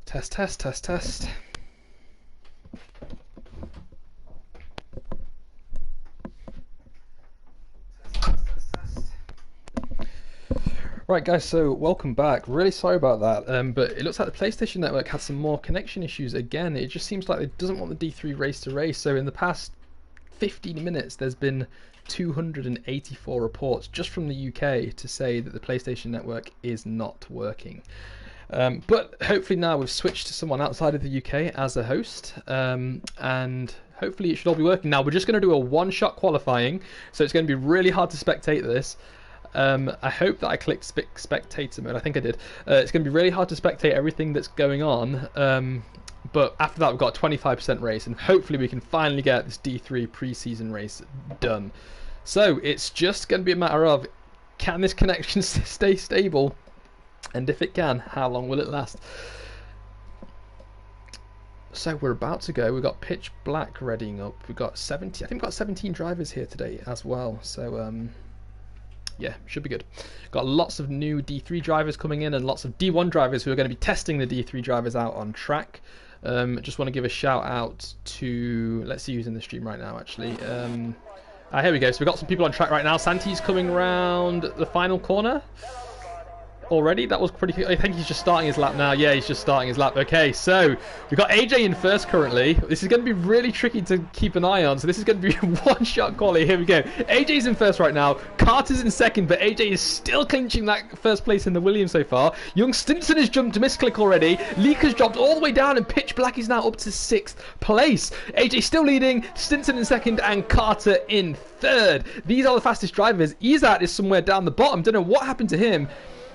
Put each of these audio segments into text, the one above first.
Test, test, test, test. Right, guys, so welcome back. Really sorry about that, but it looks like the PlayStation Network had some more connection issues again. It just seems like it doesn't want the D3 race to race. So in the past 15 minutes, there's been 284 reports just from the UK to say that the PlayStation Network is not working. But hopefully now we've switched to someone outside of the UK as a host, and hopefully it should all be working. Now we're just going to do a one-shot qualifying, so it's going to be really hard to spectate this. I hope that I clicked spectator mode. I think I did. It's going to be really hard to spectate everything that's going on, but after that we've got a 25% race, and hopefully we can finally get this D3 pre-season race done. So it's just going to be a matter of, can this connection stay stable? And if it can, how long will it last? So we're about to go. We've got Pitch Black readying up. We've got 70. I think we've got 17 drivers here today as well. So yeah, should be good. Got lots of new D3 drivers coming in and lots of D1 drivers who are going to be testing the D3 drivers out on track. Just want to give a shout out to, let's see who's in the stream right now actually. Here we go. So we've got some people on track right now. Santi's coming round the final corner already. That was pretty. I think he's just starting his lap now. Yeah, he's just starting his lap. Okay, so we've got AJ in first currently. This is going to be really tricky to keep an eye on, so this is going to be one-shot quality. Here we go. AJ's in first right now. Carter's in second, but AJ is still clinching that first place in the Williams so far. Young Stinson has jumped to misclick already. Leaker's dropped all the way down, and Pitch Black is now up to 6th place. AJ still leading, Stinson in second, and Carter in third. These are the fastest drivers. Izat is somewhere down the bottom. Don't know what happened to him.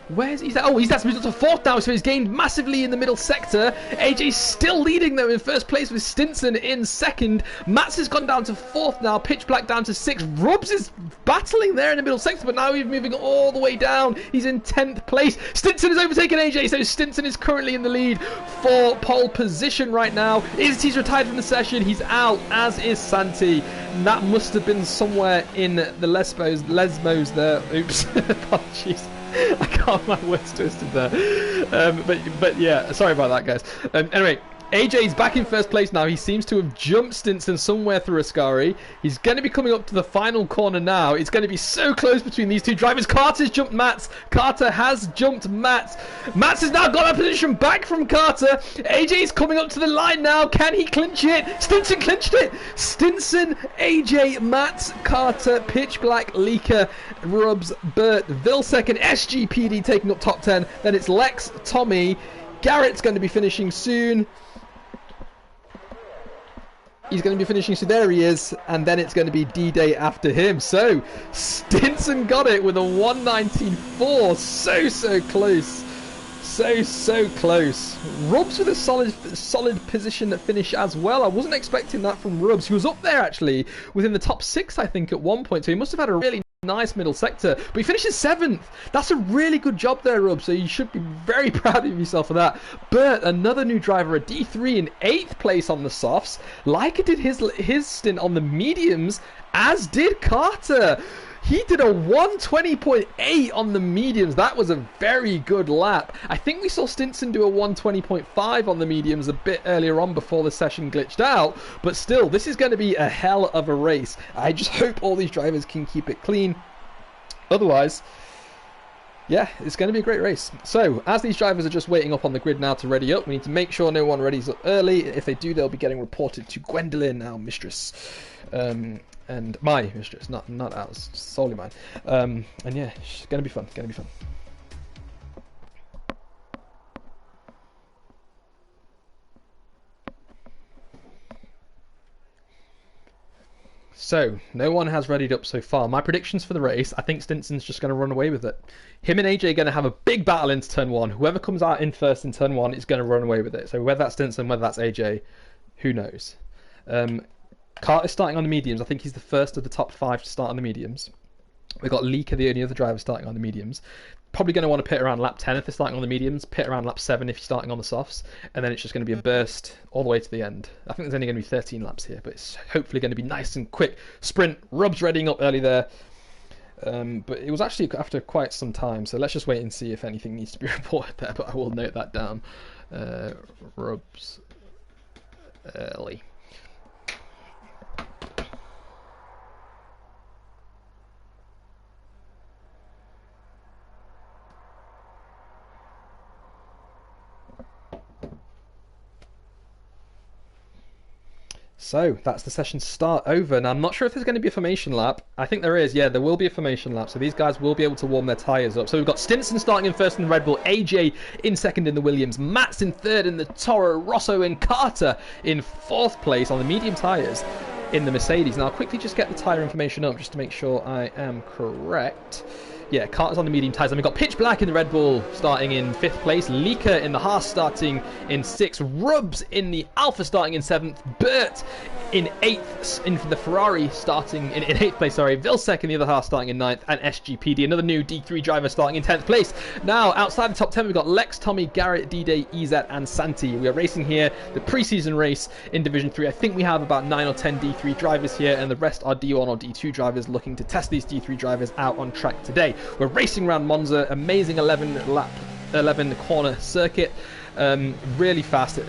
Where's he? Oh, he's moved up to 4th now, so he's gained massively in the middle sector. AJ's still leading though in first place with Stinson in 2nd. Mats has gone down to 4th now. Pitch Black down to 6th. Rubbs is battling there in the middle sector, but now he's moving all the way down. He's in 10th place. Stinson has overtaken AJ, so Stinson is currently in the lead for pole position right now. He's retired from the session. He's out, as is Santi. And that must have been somewhere in the Lesbos there. Oops, apologies. I got my words twisted there. But yeah, sorry about that, guys. Anyway, AJ's back in first place now. He seems to have jumped Stinson somewhere through Ascari. He's going to be coming up to the final corner now. It's going to be so close between these two drivers. Carter's jumped Mats. Carter has jumped Mats. Mats has now got a position back from Carter. AJ's coming up to the line now. Can he clinch it? Stinson clinched it. Stinson, AJ, Mats, Carter, Pitch Black, Leaker, Rubbs, Burt, Vilsec, and SGPD taking up top 10. Then it's Lex, Tommy. Garrett's going to be finishing soon. He's going to be finishing, so there he is, and then it's going to be D-Day after him. So, Stinson got it with a 1:19.4. So close. So close. Rubbs with a solid position finish as well. I wasn't expecting that from Rubbs. He was up there, actually, within the top 6, I think, at one point. So he must have had a really nice middle sector, but he finishes 7th. That's a really good job there, Rubbs, so you should be very proud of yourself for that. Burt, another new driver, a D3 in 8th place on the softs. Leica did his stint on the mediums, as did Carter. He did a 1:20.8 on the mediums. That was a very good lap. I think we saw Stinson do a 1:20.5 on the mediums a bit earlier on before the session glitched out. But still, this is going to be a hell of a race. I just hope all these drivers can keep it clean. Otherwise, yeah, it's going to be a great race. So, as these drivers are just waiting up on the grid now to ready up, we need to make sure no one readies up early. If they do, they'll be getting reported to Gwendolyn, our mistress. And my mistress, not ours, solely mine. And yeah, it's gonna be fun. So, no one has readied up so far. My predictions for the race, I think Stinson's just going to run away with it. Him and AJ are going to have a big battle into turn 1. Whoever comes out in first in turn 1 is going to run away with it. So whether that's Stinson, whether that's AJ, who knows? Carter's starting on the mediums. I think he's the first of the top 5 to start on the mediums. We've got Leaker, the only other driver, starting on the mediums. Probably going to want to pit around lap 10 if they're starting on the mediums, pit around lap 7 if you're starting on the softs, and then it's just going to be a burst all the way to the end. I think there's only going to be 13 laps here, but it's hopefully going to be nice and quick. Sprint, Rubbs readying up early there. But it was actually after quite some time, so let's just wait and see if anything needs to be reported there, but I will note that down. rubs early. So that's the session start over. Now I'm not sure if there's going to be a formation lap. I think there is. Yeah, there will be a formation lap. So these guys will be able to warm their tyres up. So we've got Stinson starting in first in the Red Bull, AJ in second in the Williams, Mats in third in the Toro Rosso, and Carter in fourth place on the medium tyres in the Mercedes. Now I'll quickly just get the tyre information up just to make sure I am correct. Yeah, Carter's on the medium tyres. And we've got Pitch Black in the Red Bull starting in 5th place. Leaker in the Haas starting in 6th. Rubbs in the Alpha starting in 7th. Burt in 8th. In the Ferrari starting in 8th place, sorry. Vilsek in the other half starting in 9th. And SGPD, another new D3 driver, starting in 10th place. Now, outside the top 10, we've got Lex, Tommy, Garrett, D-Day, EZ, and Santi. We are racing here the pre-season race in Division 3. I think we have about 9 or 10 D3 drivers here, and the rest are D1 or D2 drivers looking to test these D3 drivers out on track today. We're racing around Monza, amazing 11 corner circuit, really fast.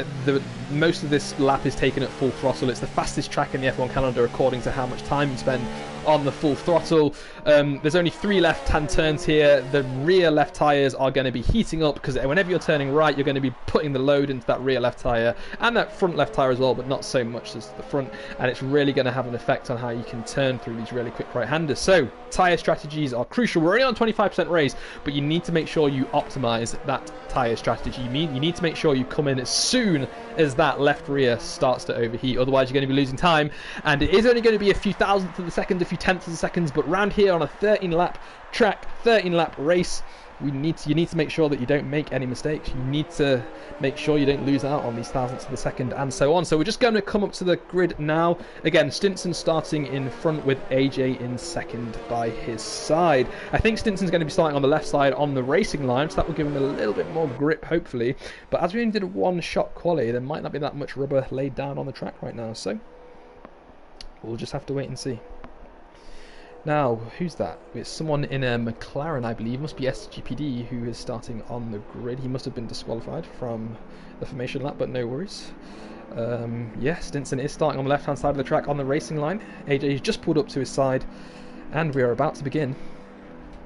Most of this lap is taken at full throttle. It's the fastest track in the F1 calendar according to how much time you spend on the full throttle. There's only 3 left-hand turns here. The rear left tyres are going to be heating up because whenever you're turning right, you're going to be putting the load into that rear left tyre and that front left tyre as well, but not so much as the front, and it's really going to have an effect on how you can turn through these really quick right-handers. So tyre strategies are crucial. We're only on 25% race, but you need to make sure you optimize that tyre strategy. You need to make sure you come in as soon as that left rear starts to overheat, otherwise you're going to be losing time, and it is only going to be a few thousandths of a second, a few tenths of a second, but round here on a 13 lap track, 13 lap race, you need to make sure that you don't make any mistakes. You need to make sure you don't lose out on these thousandths of a second and so on. So we're just going to come up to the grid now. Again, Stinson starting in front with AJ in second by his side. I think Stinson's going to be starting on the left side on the racing line, so that will give him a little bit more grip, hopefully. But as we only did a one-shot quali, there might not be that much rubber laid down on the track right now, so we'll just have to wait and see. Now, who's that? It's someone in a McLaren, I believe. Must be SGPD who is starting on the grid. He must have been disqualified from the formation lap, but no worries. Yeah, Stinson is starting on the left-hand side of the track on the racing line. AJ has just pulled up to his side, and we are about to begin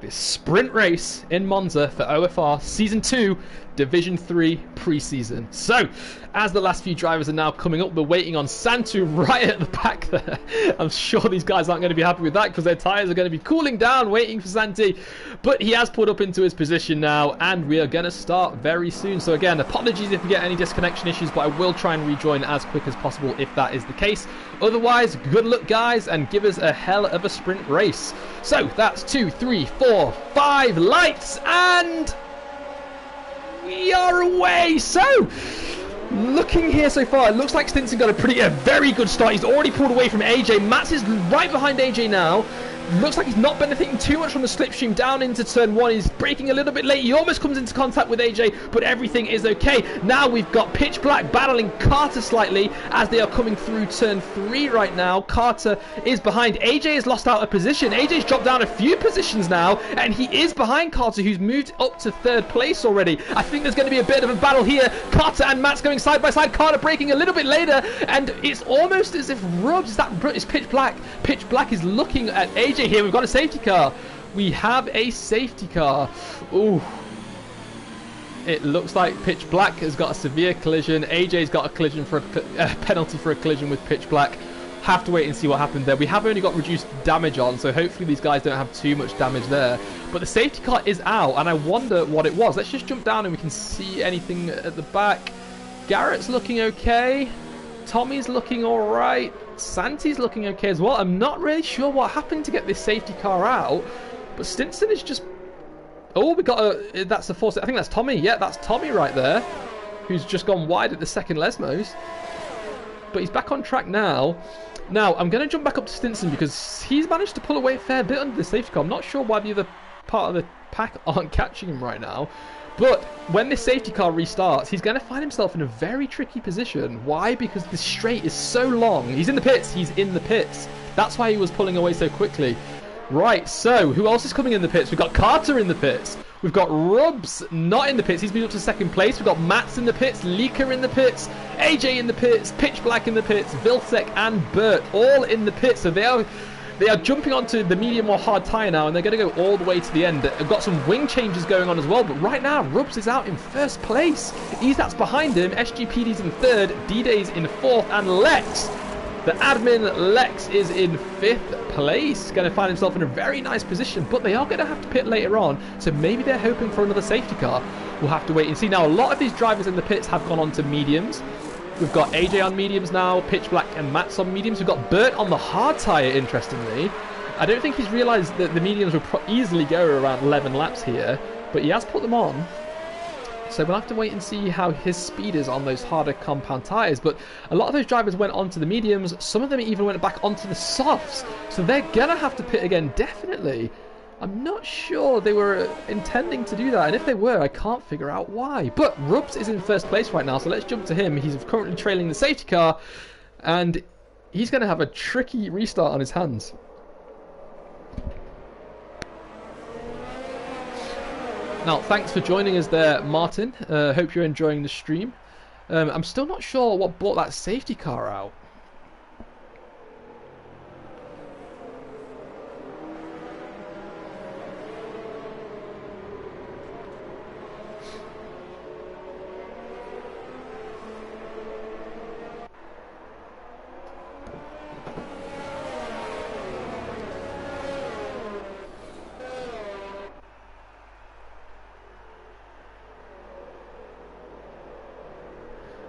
this sprint race in Monza for OFR Season 2, Division 3 pre-season. So, as the last few drivers are now coming up, we're waiting on Santu right at the back there. I'm sure these guys aren't going to be happy with that because their tyres are going to be cooling down waiting for Santi. But he has pulled up into his position now, and we are going to start very soon. So again, apologies if we get any disconnection issues, but I will try and rejoin as quick as possible if that is the case. Otherwise, good luck guys, and give us a hell of a sprint race. So that's 2, 3, 4, 5 lights, and we are away. So looking here so far, it looks like Stinson got a very good start. He's already pulled away from AJ. Mats is right behind AJ now. Looks like he's not benefiting too much from the slipstream down into turn 1. He's braking a little bit late. He almost comes into contact with AJ, but everything is okay. Now we've got Pitch Black battling Carter slightly as they are coming through turn 3 right now. Carter is behind. AJ has lost out a position. AJ's dropped down a few positions now, and he is behind Carter, who's moved up to 3rd place already. I think there's going to be a bit of a battle here. Carter and Mats going side by side. Carter braking a little bit later, and it's almost as if Rubbs, it's Pitch Black. Pitch Black is looking at AJ here. We've got a safety car. We have a safety car. Ooh. It looks like Pitch Black has got a severe collision. AJ's got a collision for a penalty for a collision with Pitch Black. Have to wait and see what happened there. We have only got reduced damage on, so hopefully these guys don't have too much damage there. But the safety car is out, and I wonder what it was. Let's just jump down and we can see anything at the back. Garrett's looking okay. Tommy's looking all right. Santi's looking okay as well. I'm not really sure what happened to get this safety car out, but Stinson is just... Oh, we got a... That's the force. I think that's Tommy. Yeah, that's Tommy right there, who's just gone wide at the second Lesmos. But he's back on track now. Now, I'm going to jump back up to Stinson because he's managed to pull away a fair bit under the safety car. I'm not sure why the other part of the pack aren't catching him right now. But when this safety car restarts, he's going to find himself in a very tricky position. Why? Because the straight is so long. He's in the pits. He's in the pits. That's why he was pulling away so quickly. Right, so who else is coming in the pits? We've got Carter in the pits. We've got Rubs not in the pits. He's moved up to second place. We've got Mats in the pits, Leaker in the pits, AJ in the pits, Pitch Black in the pits, Vilsec and Bert all in the pits. So they are jumping onto the medium or hard tyre now, and they're going to go all the way to the end. They've got some wing changes going on as well, but right now Rubs is out in first place. Ezat's behind him, SGPD's in third, D-Day's in fourth, and Lex, the admin Lex, is in fifth place. Going to find himself in a very nice position, but they are going to have to pit later on, so maybe they're hoping for another safety car. We'll have to wait and see. Now, a lot of these drivers in the pits have gone on to mediums. We've got AJ on mediums now, Pitch Black and Mats on mediums. We've got Bert on the hard tyre, interestingly. I don't think he's realised that the mediums will easily go around 11 laps here, but he has put them on. So we'll have to wait and see how his speed is on those harder compound tyres. But a lot of those drivers went onto the mediums. Some of them even went back onto the softs. So they're going to have to pit again, definitely. I'm not sure they were intending to do that, and if they were, I can't figure out why. But Rubs is in first place right now, so let's jump to him. He's currently trailing the safety car, and he's going to have a tricky restart on his hands. Now, thanks for joining us there, Martin. Hope you're enjoying the stream. I'm still not sure what brought that safety car out.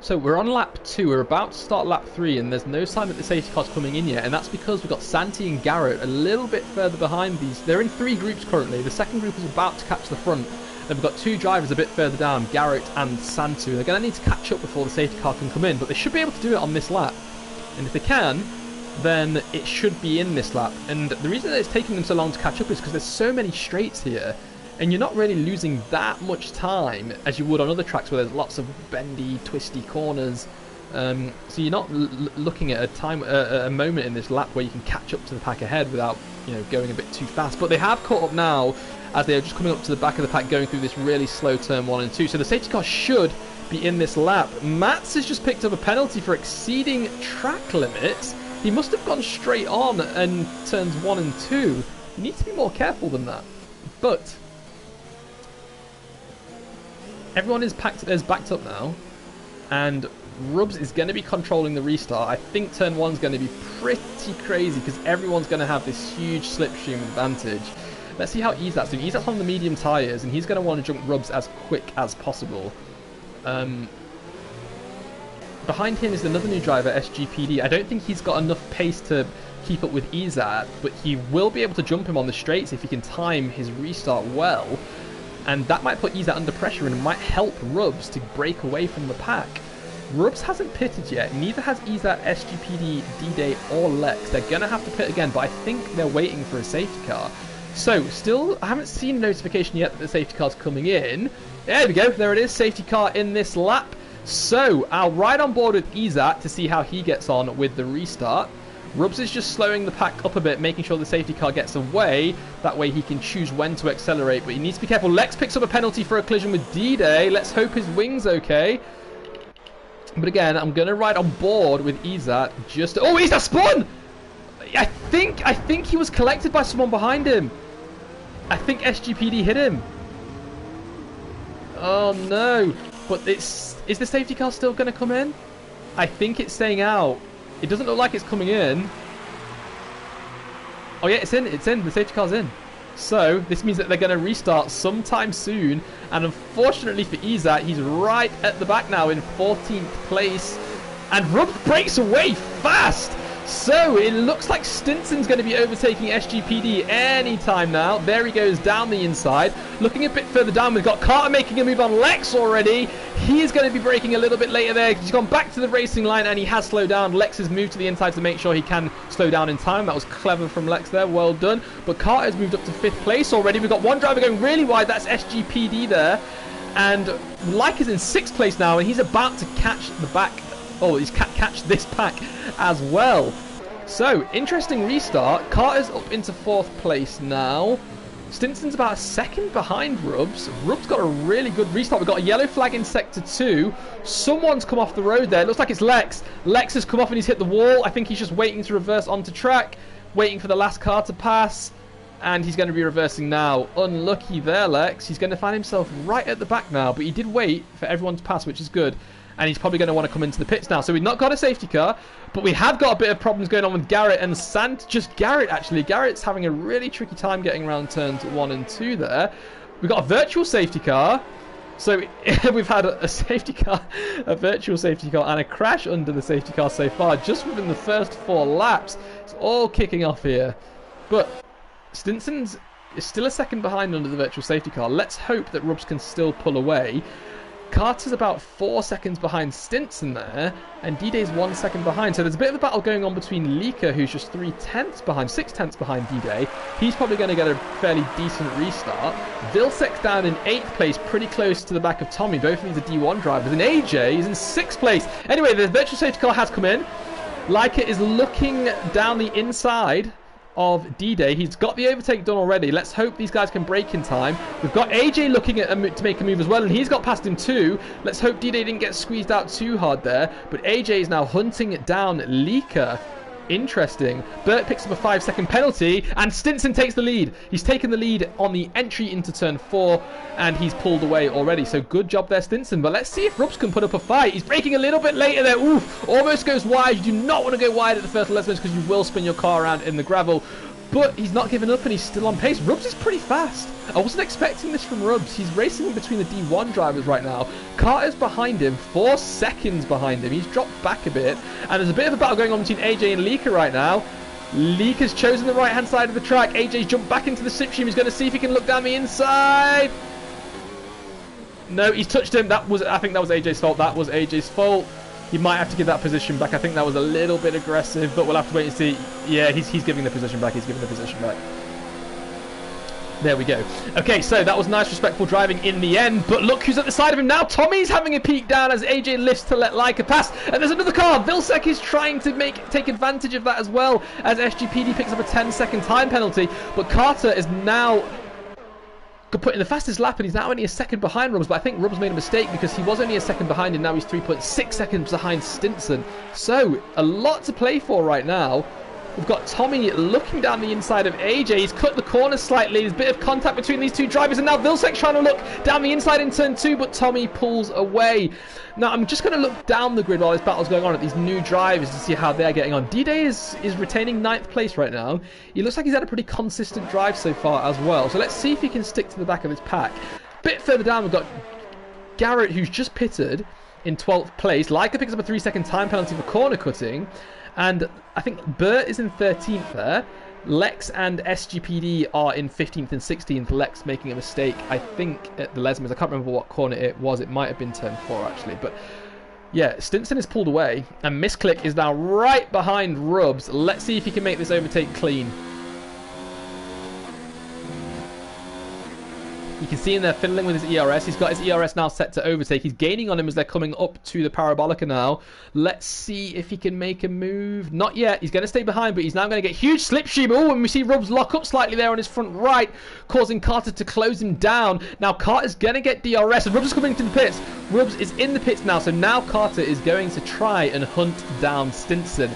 So we're on lap 2, we're about to start lap 3, and there's no sign that the safety car's coming in yet, and that's because we've got Santi and Garrett a little bit further behind these. They're in 3 groups currently. The second group is about to catch the front. Then we've got 2 drivers a bit further down, Garrett and Santu. They're going to need to catch up before the safety car can come in, but they should be able to do it on this lap. And if they can, then it should be in this lap. And the reason that it's taking them so long to catch up is because there's so many straights here. And you're not really losing that much time as you would on other tracks where there's lots of bendy, twisty corners. So you're not looking at a moment in this lap where you can catch up to the pack ahead without, going a bit too fast. But they have caught up now as they are just coming up to the back of the pack, going through this really slow turn 1 and 2. So the safety car should be in this lap. Mats has just picked up a penalty for exceeding track limits. He must have gone straight on in turns 1 and 2. You need to be more careful than that. But everyone is backed up now, and Rubs is going to be controlling the restart. I think turn 1's going to be pretty crazy because everyone's going to have this huge slipstream advantage. Let's see how Ezat's doing. Ezat's on the medium tyres, and he's going to want to jump Rubs as quick as possible. Behind him is another new driver, SGPD. I don't think he's got enough pace to keep up with Ezat, but he will be able to jump him on the straights if he can time his restart well. And that might put Ezat under pressure and might help Rubs to break away from the pack. Rubs hasn't pitted yet, neither has Ezat, SGPD, D-Day or Lex. They're going to have to pit again, but I think they're waiting for a safety car. So, still, I haven't seen a notification yet that the safety car's coming in. There we go, there it is, safety car in this lap. So, I'll ride on board with Ezat to see how he gets on with the restart. Rubs is just slowing the pack up a bit, making sure the safety car gets away. That way he can choose when to accelerate, but he needs to be careful. Lex picks up a penalty for a collision with D-Day. Let's hope his wing's okay. But again, I'm going to ride on board with Ezat just... Oh, Ezat spun! I think he was collected by someone behind him. I think SGPD hit him. Oh, no. But is the safety car still going to come in? I think it's staying out. It doesn't look like it's coming in. Oh yeah, it's in. The safety car's in. So, this means that they're going to restart sometime soon. And unfortunately for Ezat, he's right at the back now in 14th place. And Rubs breaks away fast. So, it looks like Stinson's going to be overtaking SGPD anytime now. There he goes down the inside. Looking a bit further down, we've got Carter making a move on Lex already. He is going to be braking a little bit later there. He's gone back to the racing line and he has slowed down. Lex has moved to the inside to make sure he can slow down in time. That was clever from Lex there. Well done. But Carter has moved up to 5th place already. We've got one driver going really wide. That's SGPD there. And Like is in 6th place now and he's about to catch the back. Oh, he's catch this pack as well. So, interesting restart. Carter's up into 4th place now. Stinson's about a second behind Rubs. Rubs got a really good restart. We've got a yellow flag in Sector 2. Someone's come off the road there. It looks like it's Lex. Lex has come off and he's hit the wall. I think he's just waiting to reverse onto track, waiting for the last car to pass, and he's going to be reversing now. Unlucky there, Lex. He's going to find himself right at the back now, but he did wait for everyone to pass, which is good. And he's probably going to want to come into the pits now. So we've not got a safety car, but we have got a bit of problems going on with Garrett and just Garrett, actually. Garrett's having a really tricky time getting around turns 1 and 2 there. We've got a virtual safety car. So we've had a safety car, a virtual safety car, and a crash under the safety car so far, just within the first 4 laps. It's all kicking off here. But Stinson's is still a second behind under the virtual safety car. Let's hope that Rubs can still pull away. Carter's about 4 seconds behind Stinson there, and D-Day's 1 second behind. So there's a bit of a battle going on between Lika, who's just 3/10 behind, 6/10 behind D-Day. He's probably going to get a fairly decent restart. Vilsek's down in 8th place, pretty close to the back of Tommy. Both of these are D1 drivers, and AJ is in 6th place. Anyway, the virtual safety car has come in. Lika is looking down the inside of D-Day. He's got the overtake done already. Let's hope these guys can brake in time. We've got AJ looking at to make a move as well, and he's got past him too. Let's hope D-Day didn't get squeezed out too hard there, but AJ is now hunting down Lika. Interesting. Burt picks up a 5-second penalty, and Stinson takes the lead. He's taken the lead on the entry into turn 4, and he's pulled away already. So good job there, Stinson. But let's see if Rubs can put up a fight. He's braking a little bit later there. Oof, almost goes wide. You do not want to go wide at the first 11 minutes because you will spin your car around in the gravel. But he's not giving up, and he's still on pace. Rubs is pretty fast. I wasn't expecting this from Rubs. He's racing in between the D1 drivers right now. Carter's behind him, 4 seconds behind him. He's dropped back a bit, and there's a bit of a battle going on between AJ and Lika right now. Lika's chosen the right-hand side of the track. AJ's jumped back into the slipstream. He's going to see if he can look down the inside. No, he's touched him. I think that was AJ's fault. That was AJ's fault. He might have to give that position back. I think that was a little bit aggressive, but we'll have to wait and see. Yeah, he's giving the position back. He's giving the position back. There we go. Okay, so that was nice, respectful driving in the end, but look who's at the side of him now. Tommy's having a peek down as AJ lifts to let Lika pass, and there's another car. Vilsek is trying to take advantage of that as well, as SGPD picks up a 10-second time penalty, but Carter is now put in the fastest lap, and he's now only a second behind Rubs, but I think Rubs made a mistake because he was only a second behind, and now he's 3.6 seconds behind Stinson. So a lot to play for right now. We've got Tommy looking down the inside of AJ. He's cut the corner slightly. There's a bit of contact between these two drivers, and now Vilsek's trying to look down the inside in turn 2, but Tommy pulls away. Now I'm just going to look down the grid while this battle's going on at these new drivers to see how they're getting on. D-Day is retaining 9th place right now. He looks like he's had a pretty consistent drive so far as well. So let's see if he can stick to the back of his pack. A bit further down, we've got Garrett, who's just pitted in 12th place. Lika picks up a 3-second time penalty for corner cutting. And I think Burt is in 13th there. Lex and SGPD are in 15th and 16th. Lex making a mistake, I think, at the Lesmers. I can't remember what corner it was. It might have been turn 4, actually. But yeah, Stinson is pulled away. And Misclick is now right behind Rubs. Let's see if he can make this overtake clean. You can see him there fiddling with his ERS. He's got his ERS now set to overtake. He's gaining on him as they're coming up to the Parabolica now. Let's see if he can make a move. Not yet. He's going to stay behind, but he's now going to get huge slipstream. Oh, and we see Rubs lock up slightly there on his front right, causing Carter to close him down. Now Carter's going to get DRS, and Rubs is coming to the pits. Rubs is in the pits now, so now Carter is going to try and hunt down Stinson.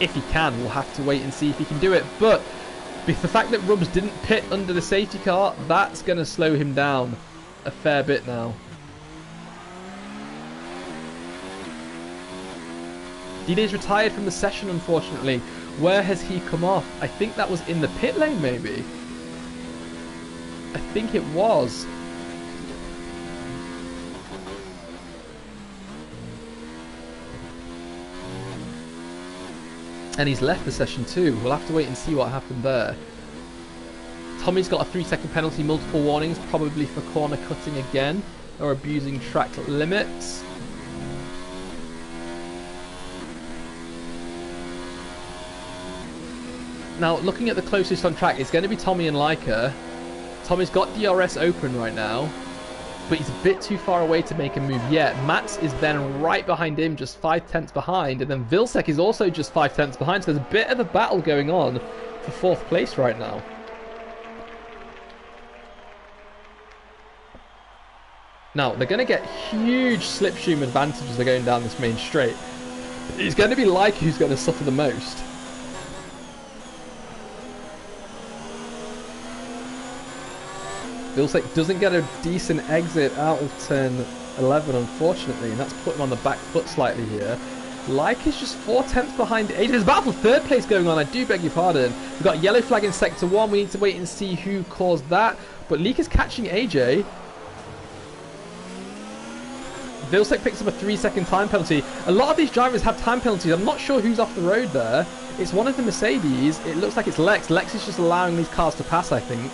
If he can, we'll have to wait and see if he can do it. But the fact that Rubs didn't pit under the safety car, that's going to slow him down a fair bit now. D-Day's retired from the session, unfortunately. Where has he come off? I think that was in the pit lane, maybe. I think it was. And he's left the session too. We'll have to wait and see what happened there. Tommy's got a 3-second penalty, multiple warnings, probably for corner cutting again, or abusing track limits. Now, looking at the closest on track, it's going to be Tommy and Lika. Tommy's got DRS open right now, but he's a bit too far away to make a move yet. Mats is then right behind him, just 5/10 behind, and then Vilsek is also just 5/10 behind, so there's a bit of a battle going on for 4th place right now. Now, they're going to get huge slipstream advantage as they're going down this main straight. It's going to be Leica who's going to suffer the most. Vilsek doesn't get a decent exit out of turn 11, unfortunately, and that's put him on the back foot slightly here. Leica's just 4/10 behind AJ. There's a battle for third place going on, I do beg your pardon. We've got yellow flag in sector 1. We need to wait and see who caused that. But Leica's catching AJ. Vilsek picks up a 3-second time penalty. A lot of these drivers have time penalties. I'm not sure who's off the road there. It's one of the Mercedes. It looks like it's Lex. Lex is just allowing these cars to pass, I think.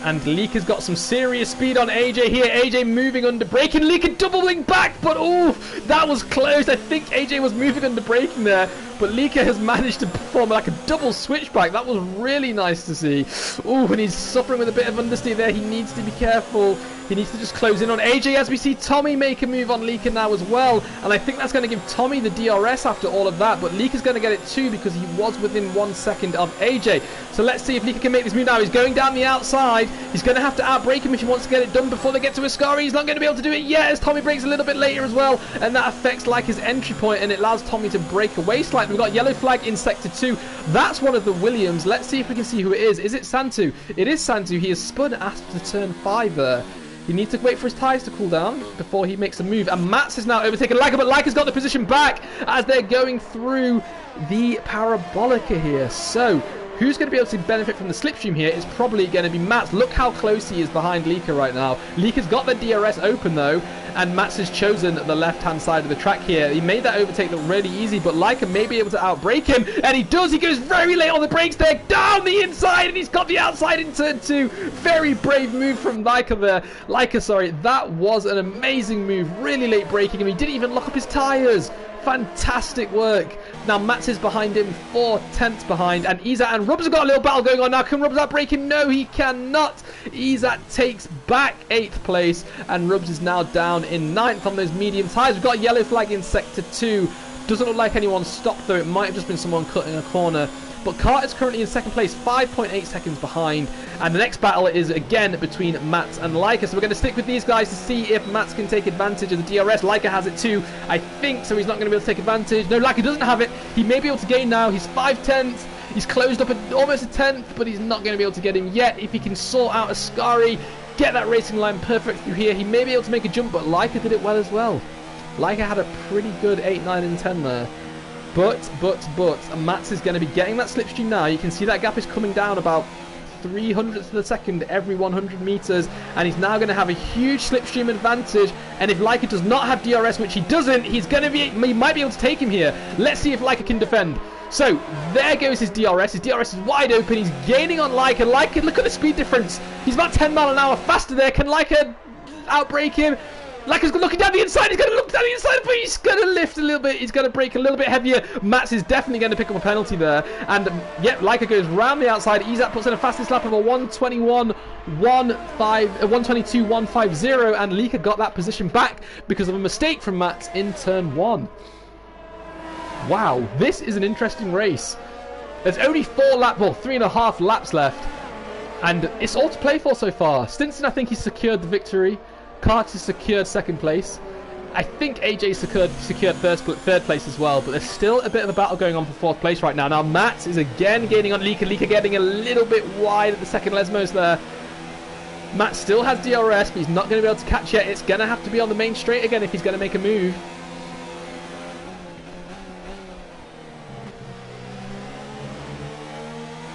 And Leica's got some serious speed on AJ here. AJ moving under braking. Leica doubling back, but ooh, that was close. I think AJ was moving under braking there, but Leica has managed to perform like a double switchback. That was really nice to see. Ooh, and he's suffering with a bit of understeer there. He needs to be careful. He needs to just close in on AJ as we see Tommy make a move on Leica now as well. And I think that's going to give Tommy the DRS after all of that. But Leica's going to get it too because he was within 1 second of AJ. So let's see if Leica can make this move now. He's going down the outside. He's going to have to outbrake him if he wants to get it done before they get to Ascari. He's not going to be able to do it yet as Tommy brakes a little bit later as well. And that affects Leica's entry point and it allows Tommy to break away slightly. We've got yellow flag in sector 2. That's one of the Williams. Let's see if we can see who it is. Is it Santu? It is Santu. He has spun after turn 5 there. He needs to wait for his tyres to cool down before he makes a move. And Mats has now overtaken Leica, but Leica's got the position back as they're going through the Parabolica here. So, who's going to be able to benefit from the slipstream here is probably going to be Mats. Look how close he is behind Leica right now. Leica's got the DRS open though, and Mats has chosen the left-hand side of the track here. He made that overtake look really easy, but Leica may be able to outbrake him, and he does. He goes very late on the brakes there, down the inside, and he's got the outside in turn 2. Very brave move from Leica there. Leica, sorry, that was an amazing move. Really late braking him. He didn't even lock up his tyres. Fantastic work. Now Mats is behind him, 4/10 behind, and Izat and Rubs have got a little battle going on now. Can Rubs outbrake him? No, he cannot. Izat takes back 8th place, and Rubs is now down in 9th on those medium tyres. We've got a yellow flag in sector 2. Doesn't look like anyone stopped though. It might have just been someone cutting a corner. But Carter's currently in second place, 5.8 seconds behind. And the next battle is again between Mats and Leica. So we're going to stick with these guys to see if Mats can take advantage of the DRS. Leica has it too, I think, so he's not going to be able to take advantage. No, Leica doesn't have it. He may be able to gain now. He's 5/10. He's closed up at almost a 10th, but he's not going to be able to get him yet. If he can sort out Ascari, get that racing line perfect through here, he may be able to make a jump, but Leica did it well as well. Leica had a pretty good 8, 9, and 10 there. But, Mats is going to be getting that slipstream now. You can see that gap is coming down about 300ths of a second every 100 meters, and he's now going to have a huge slipstream advantage. And if Leica does not have DRS, which he doesn't, he might be able to take him here. Let's see if Leica can defend. So there goes his DRS. His DRS is wide open. He's gaining on Leica. Leica, look at the speed difference. He's about 10 miles an hour faster there. Can Leica outbrake him? Leica's looking down the inside. He's going to look down the inside, but he's going to lift a little bit. He's going to brake a little bit heavier. Mats is definitely going to pick up a penalty there. And yep, Leica goes round the outside. Izat puts in a fastest lap of a 1:21.150, and Leica got that position back because of a mistake from Mats in turn 1. Wow, this is an interesting race. There's only 3.5 laps left, and it's all to play for so far. Stinson, I think he's secured the victory. Carter secured second place. I think AJ secured third place as well, but there's still a bit of a battle going on for 4th place right now. Now Mats is again gaining on Leica. Leica getting a little bit wide at the second Lesmos there. Mats still has DRS, but he's not going to be able to catch yet. It's going to have to be on the main straight again if he's going to make a move.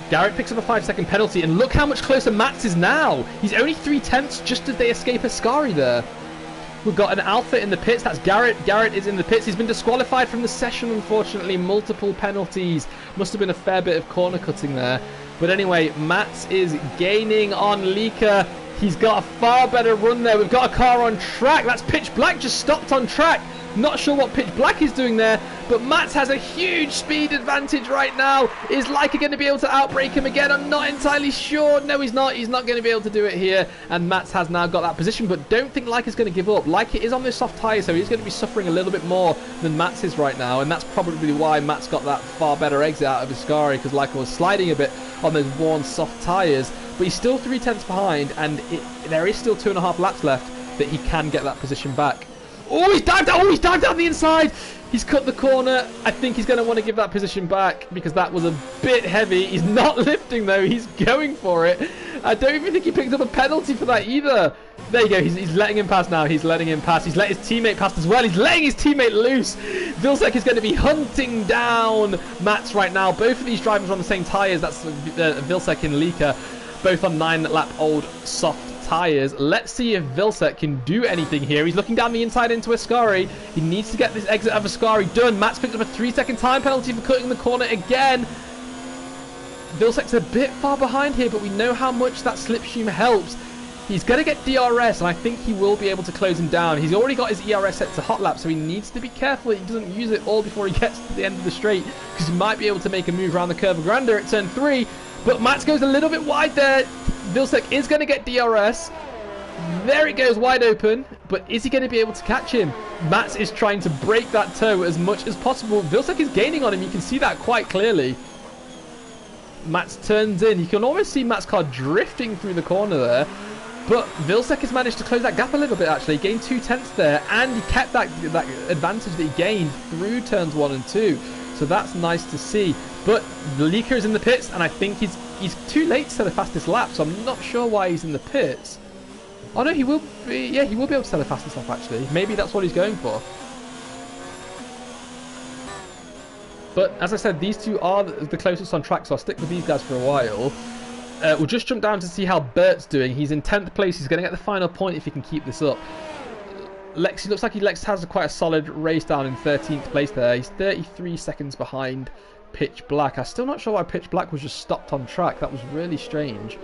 Garrett picks up a 5-second penalty, and look how much closer Mats is now. He's only 3/10 just as they escape Ascari there. We've got an Alpha in the pits. That's Garrett. Garrett is in the pits. He's been disqualified from the session, unfortunately. Multiple penalties. Must have been a fair bit of corner cutting there. But anyway, Mats is gaining on Leica. He's got a far better run there. We've got a car on track. That's Pitch Black just stopped on track. Not sure what Pitch Black is doing there, but Mats has a huge speed advantage right now. Is Leica going to be able to outbrake him again? I'm not entirely sure. No, he's not. He's not going to be able to do it here, and Mats has now got that position, but don't think Leica's going to give up. Leica is on this soft tyre, so he's going to be suffering a little bit more than Mats is right now, and that's probably why Mats got that far better exit out of Ascari, because Leica was sliding a bit on those worn soft tyres, but he's still 3/10 behind, and there is still 2.5 laps left. that he can get that position back. Oh, he's dived out! Oh, he's dived down the inside! He's cut the corner. I think he's going to want to give that position back because that was a bit heavy. He's not lifting, though. He's going for it. I don't even think he picked up a penalty for that either. There you go. He's letting him pass now. He's letting him pass. He's let his teammate pass as well. He's letting his teammate loose. Vilcek is going to be hunting down Mats right now. Both of these drivers are on the same tyres. That's Vilcek and Lika, both on 9-lap-old soft tyres. Let's see if Vilcek can do anything here. He's looking down the inside into Ascari. He needs to get this exit of Ascari done. Mats picked up a 3-second time penalty for cutting the corner again. Vilcek's a bit far behind here, but we know how much that slipstream helps. He's going to get DRS, and I think he will be able to close him down. He's already got his ERS set to hot lap, so he needs to be careful that he doesn't use it all before he gets to the end of the straight, because he might be able to make a move around the curve of Grander at turn 3. But Mats goes a little bit wide there. Vilcek is going to get DRS. There it goes, wide open. But is he going to be able to catch him? Mats is trying to break that toe as much as possible. Vilcek is gaining on him. You can see that quite clearly. Mats turns in. You can almost see Mats' car drifting through the corner there. But Vilcek has managed to close that gap a little bit, actually. He gained 2/10 there. And he kept that advantage that he gained through turns 1 and 2. So that's nice to see. But Lika is in the pits, and I think he's too late to set the fastest lap, so I'm not sure why he's in the pits. Oh no, he will be, yeah, he will be able to set the fastest lap actually. Maybe that's what he's going for. But as I said, these two are the closest on track, so I'll stick with these guys for a while. We'll just jump down to see how Bert's doing. He's in 10th place. He's going to get the final point if he can keep this up. Lex, looks like Lex has quite a solid race down in 13th place there. He's 33 seconds behind Pitch Black. I'm still not sure why Pitch Black was just stopped on track. That was really strange.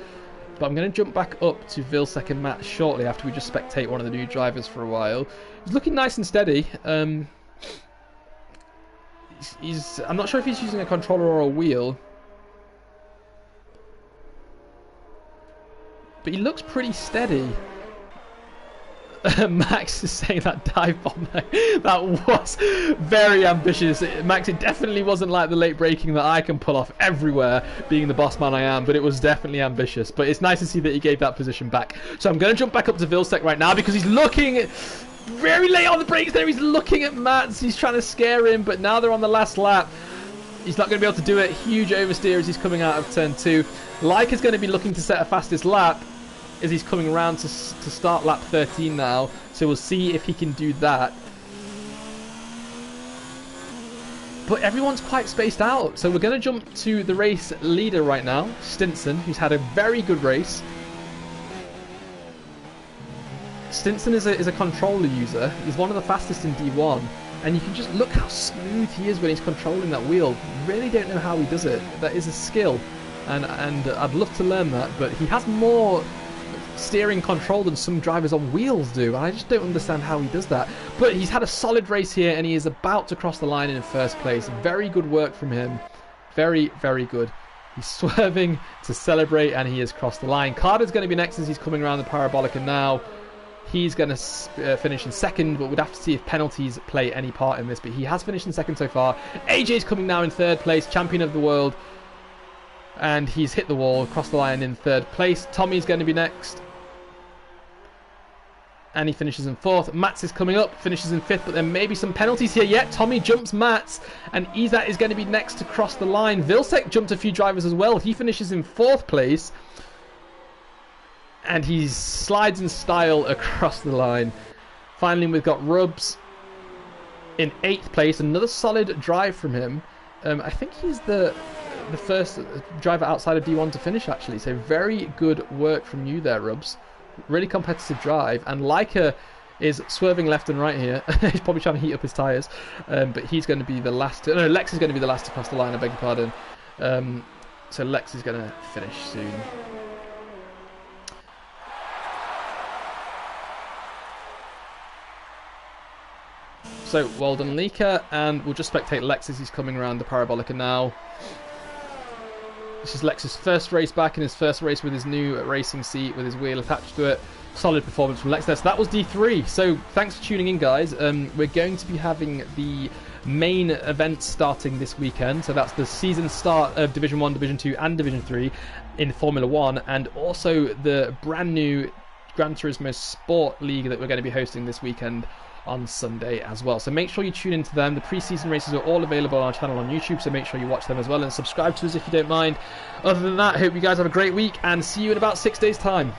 But I'm going to jump back up to Vilcek and Matt shortly after we just spectate one of the new drivers for a while. He's looking nice and steady. I'm not sure if he's using a controller or a wheel. But he looks pretty steady. Max is saying that dive bomb that was very ambitious. Max, it definitely wasn't like the late braking that I can pull off everywhere, being the boss man I am, but it was definitely ambitious. But it's nice to see that he gave that position back. So I'm going to jump back up to Vilcek right now because he's looking very late on the brakes there. He's looking at Mats. He's trying to scare him, but now they're on the last lap. He's not going to be able to do it. Huge oversteer as he's coming out of turn 2. Like is going to be looking to set a fastest lap as he's coming around to start lap 13 now. So we'll see if he can do that. But everyone's quite spaced out. So we're going to jump to the race leader right now, Stinson, who's had a very good race. Stinson is a controller user. He's one of the fastest in D1. And you can just look how smooth he is when he's controlling that wheel. Really don't know how he does it. That is a skill. And I'd love to learn that. But he has more steering control than some drivers on wheels do. I just don't understand how he does that. But he's had a solid race here and he is about to cross the line in first place. Very good work from him. Very, very good. He's swerving to celebrate and he has crossed the line. Carter's going to be next as he's coming around the Parabolica now. He's going to finish in second, but we'd have to see if penalties play any part in this. But he has finished in second so far. AJ's coming now in third place, champion of the world. And he's hit the wall, crossed the line in third place. Tommy's going to be next. And he finishes in fourth. Mats is coming up, finishes in fifth, but there may be some penalties here yet. Tommy jumps Mats, and Izat is going to be next to cross the line. Vilcek jumped a few drivers as well. He finishes in fourth place. And he slides in style across the line. Finally, we've got Rubbs in 8th place. Another solid drive from him. I think he's the first driver outside of D1 to finish, actually. So very good work from you there, Rubbs. Really competitive drive. And Leica is swerving left and right here. He's probably trying to heat up his tyres. But he's going to be the last. No, Lex is going to be the last to cross the line, I beg your pardon. So Lex is going to finish soon. So, well done, Lika, and we'll just spectate Lex as he's coming around the Parabolica now. This is Lex's first race back, in his first race with his new racing seat, with his wheel attached to it. Solid performance from Lex there. So that was D3. So, thanks for tuning in, guys. We're going to be having the main event starting this weekend. So that's the season start of Division 1, Division 2 and Division 3 in Formula 1, and also the brand new Gran Turismo Sport League that we're going to be hosting this weekend on Sunday as well. So make sure you tune into them. The pre-season races are all available on our channel on YouTube, so make sure you watch them as well and subscribe to us if you don't mind. Other than that, I hope you guys have a great week and see you in about 6 days' time.